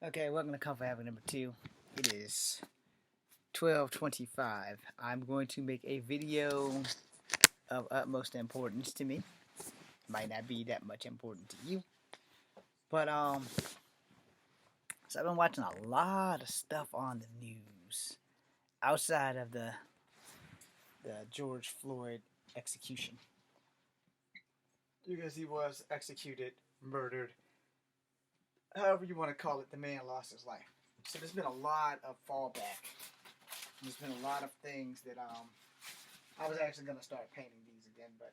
Okay, welcome to Coffee Habit number 2. It is 12:25. I'm going to make a video of utmost importance to me. Might not be that much important to you, but so I've been watching a lot of stuff on the news outside of the George Floyd execution, because he was executed, murdered, however you want to call it. The man lost his life. So there's been a lot of fallback. There's been a lot of things that I was actually going to start painting these again, but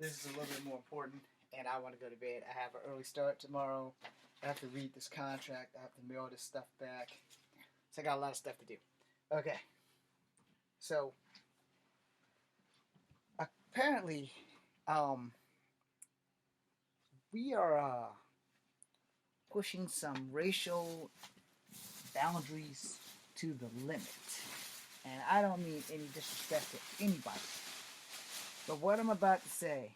this is a little bit more important, and I want to go to bed. I have an early start tomorrow. I have to read this contract. I have to mail this stuff back. So I got a lot of stuff to do. Okay. So apparently, we are pushing some racial boundaries to the limit. And I don't mean any disrespect to anybody. But what I'm about to say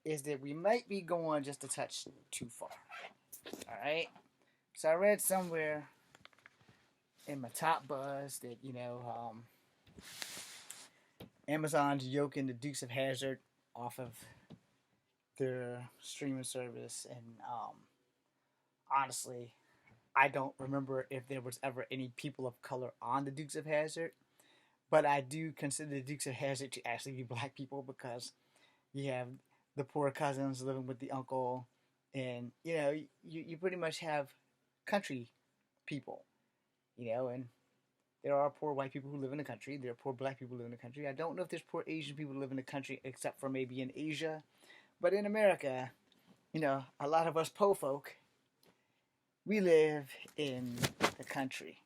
is that we might be going just a touch too far. Alright? So I read somewhere in my top buzz that, Amazon's yoking the Dukes of Hazzard off of their streaming service. And honestly, I don't remember if there was ever any people of color on the Dukes of Hazzard. But I do consider the Dukes of Hazzard to actually be black people, because you have the poor cousins living with the uncle, and you pretty much have country people, and there are poor white people who live in the country. There are poor black people who live in the country. I don't know if there's poor Asian people who live in the country, except for maybe in Asia. But in America, a lot of us po folk, we live in the country.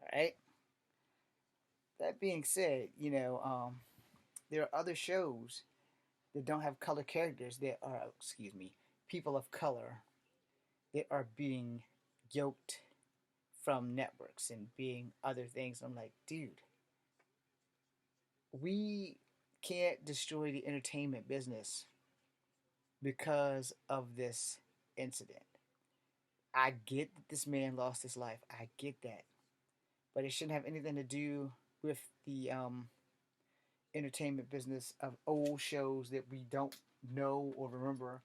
All right. That being said, there are other shows that don't have color characters that are, people of color that are being yoked from networks and being other things. I'm like, dude, we can't destroy the entertainment business because of this incident. I get that this man lost his life. I get that. But it shouldn't have anything to do with the entertainment business of old shows that we don't know or remember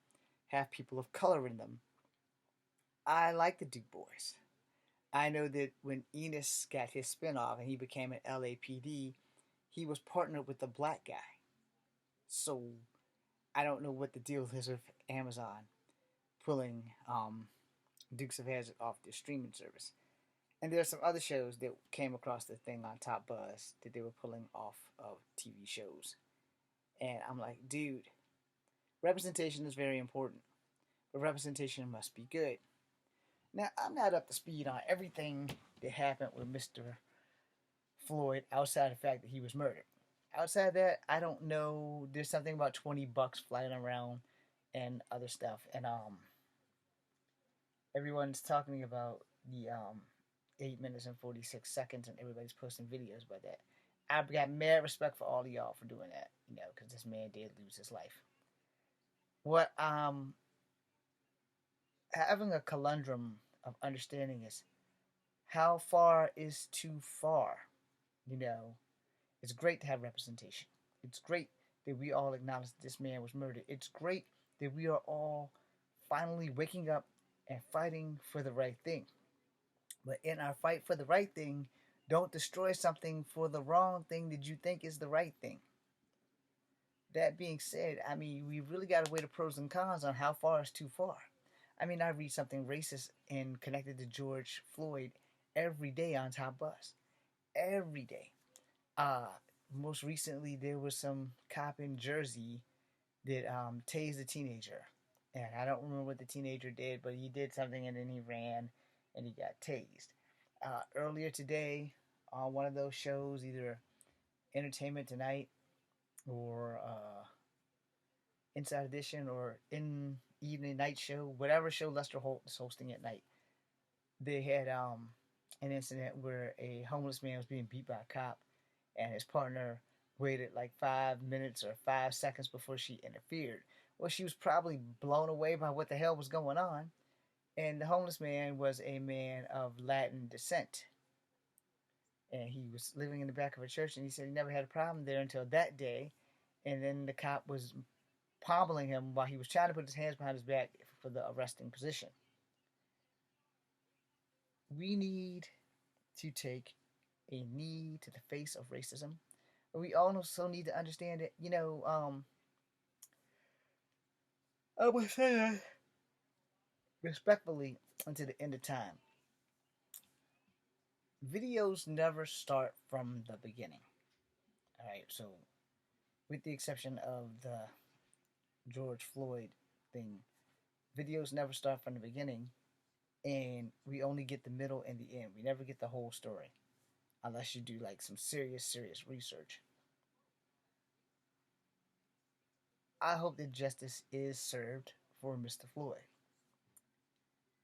have people of color in them. I like the Duke Boys. I know that when Enos got his spinoff and he became an LAPD, he was partnered with a black guy. So I don't know what the deal is with Amazon pulling Dukes of Hazzard off their streaming service. And there are some other shows that came across the thing on Top Buzz that they were pulling off of TV shows. And I'm like, dude, representation is very important, but representation must be good. Now, I'm not up to speed on everything that happened with Mr. Floyd outside the fact that he was murdered. Outside that, I don't know. There's something about $20 flying around and other stuff. And everyone's talking about the 8 minutes and 46 seconds, and everybody's posting videos about that. I've got mad respect for all of y'all for doing that, because this man did lose his life. What having a conundrum of understanding is, how far is too far? It's great to have representation. It's great that we all acknowledge that this man was murdered. It's great that we are all finally waking up and fighting for the right thing. But in our fight for the right thing, don't destroy something for the wrong thing that you think is the right thing. That being said, we really got to weigh the pros and cons on how far is too far. I read something racist and connected to George Floyd every day on Top Bus. Every day. Most recently, there was some cop in Jersey that tased a teenager. And I don't remember what the teenager did, but he did something and then he ran and he got tased. Earlier today, on one of those shows, either Entertainment Tonight or Inside Edition or In Evening Night Show, whatever show Lester Holt is hosting at night, they had an incident where a homeless man was being beat by a cop, and his partner waited like 5 minutes or 5 seconds before she interfered. Well, she was probably blown away by what the hell was going on, And the homeless man was a man of Latin descent. And he was living in the back of a church, and he said he never had a problem there until that day. And then the cop was pommeling him while he was trying to put his hands behind his back for the arresting position. We need to take a knee to the face of racism. We also need to understand that, I would say that respectfully until the end of time. Videos never start from the beginning. All right, so with the exception of the George Floyd thing, videos never start from the beginning, and we only get the middle and the end. We never get the whole story unless you do like some serious research. I hope that justice is served for Mr. Floyd.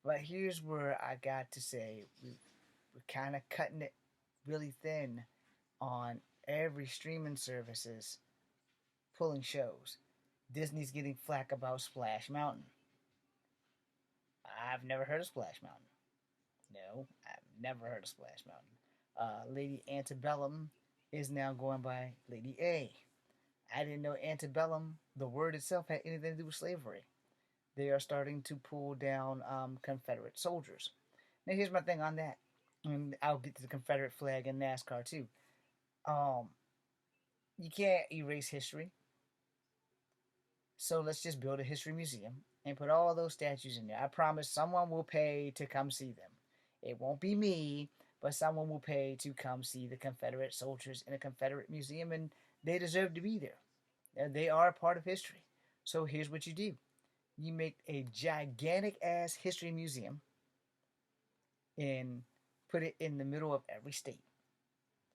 But here's where I got to say we're kind of cutting it really thin on every streaming services pulling shows. Disney's getting flack about Splash Mountain. I've never heard of Splash Mountain. No, I've never heard of Splash Mountain. Lady Antebellum is now going by Lady A. I didn't know antebellum, the word itself, had anything to do with slavery. They are starting to pull down Confederate soldiers. Now, here's my thing on that. And I'll get to the Confederate flag in NASCAR too. Um, you can't erase history, so let's just build a history museum and put all those statues in there. I promise someone will pay to come see them. It won't be me, but someone will pay to come see the Confederate soldiers in a Confederate museum, and they deserve to be there. They are a part of history. So here's what you do. You make a gigantic ass history museum and put it in the middle of every state.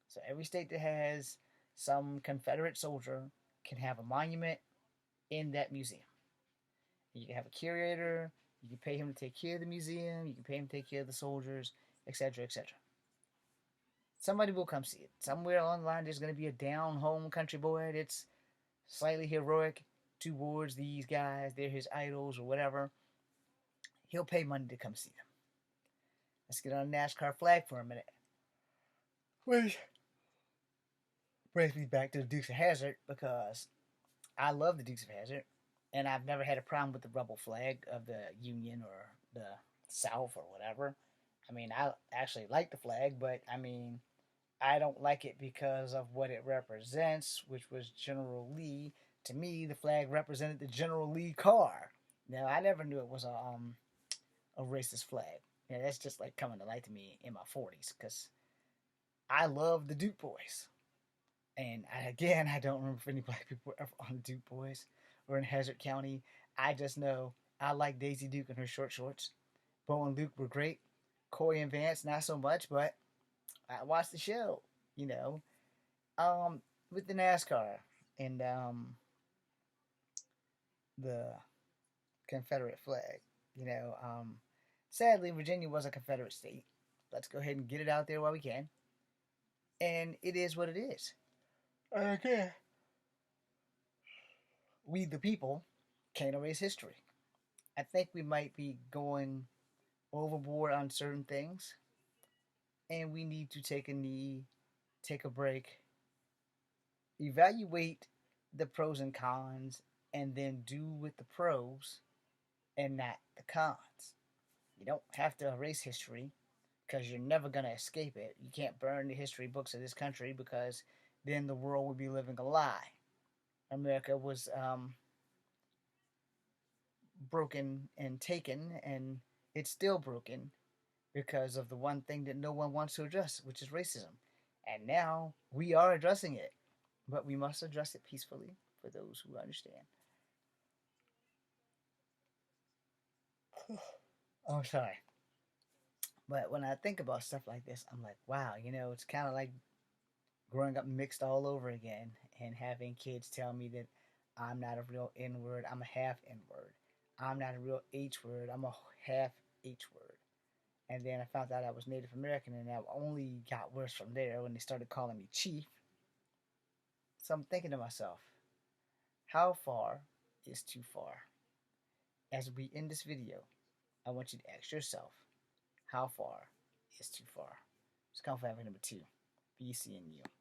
So every state that has some Confederate soldier can have a monument in that museum. You can have a curator, you can pay him to take care of the museum, you can pay him to take care of the soldiers, etc., etc. Somebody will come see it. Somewhere online there's going to be a down home country boy that's slightly heroic towards these guys. They're his idols or whatever. He'll pay money to come see them. Let's get on the NASCAR flag for a minute. Which brings me back to the Dukes of Hazzard, because I love the Dukes of Hazzard, and I've never had a problem with the rebel flag of the Union or the South or whatever. I mean, I actually like the flag, but I mean, I don't like it because of what it represents, which was General Lee. To me, the flag represented the General Lee car. Now, I never knew it was a racist flag. Yeah, that's just like coming to light to me in my 40s, because I love the Duke Boys. And again, I don't remember if any black people were ever on the Duke Boys or in Hazzard County. I just know I like Daisy Duke and her short shorts. Bo and Luke were great. Coy and Vance, not so much, but I watched the show, you know. With the NASCAR and the Confederate flag, you know. Sadly, Virginia was a Confederate state. Let's go ahead and get it out there while we can. And it is what it is. Okay. We, the people, can't erase history. I think we might be going overboard on certain things, and we need to take a knee, take a break, evaluate the pros and cons, and then do with the pros and not the cons. You don't have to erase history because you're never going to escape it. You can't burn the history books of this country, because then the world would be living a lie. America was broken and taken, and it's still broken because of the one thing that no one wants to address, which is racism. And now we are addressing it, but we must address it peacefully for those who understand. Oh, sorry. But when I think about stuff like this, I'm like, wow, it's kind of like growing up mixed all over again and having kids tell me that I'm not a real N word, I'm a half N word. I'm not a real H word, I'm a half H word. And then I found out I was Native American, and that only got worse from there when they started calling me Chief. So I'm thinking to myself, how far is too far? As we end this video, I want you to ask yourself, how far is too far? It's conflict number two. Be seeing you.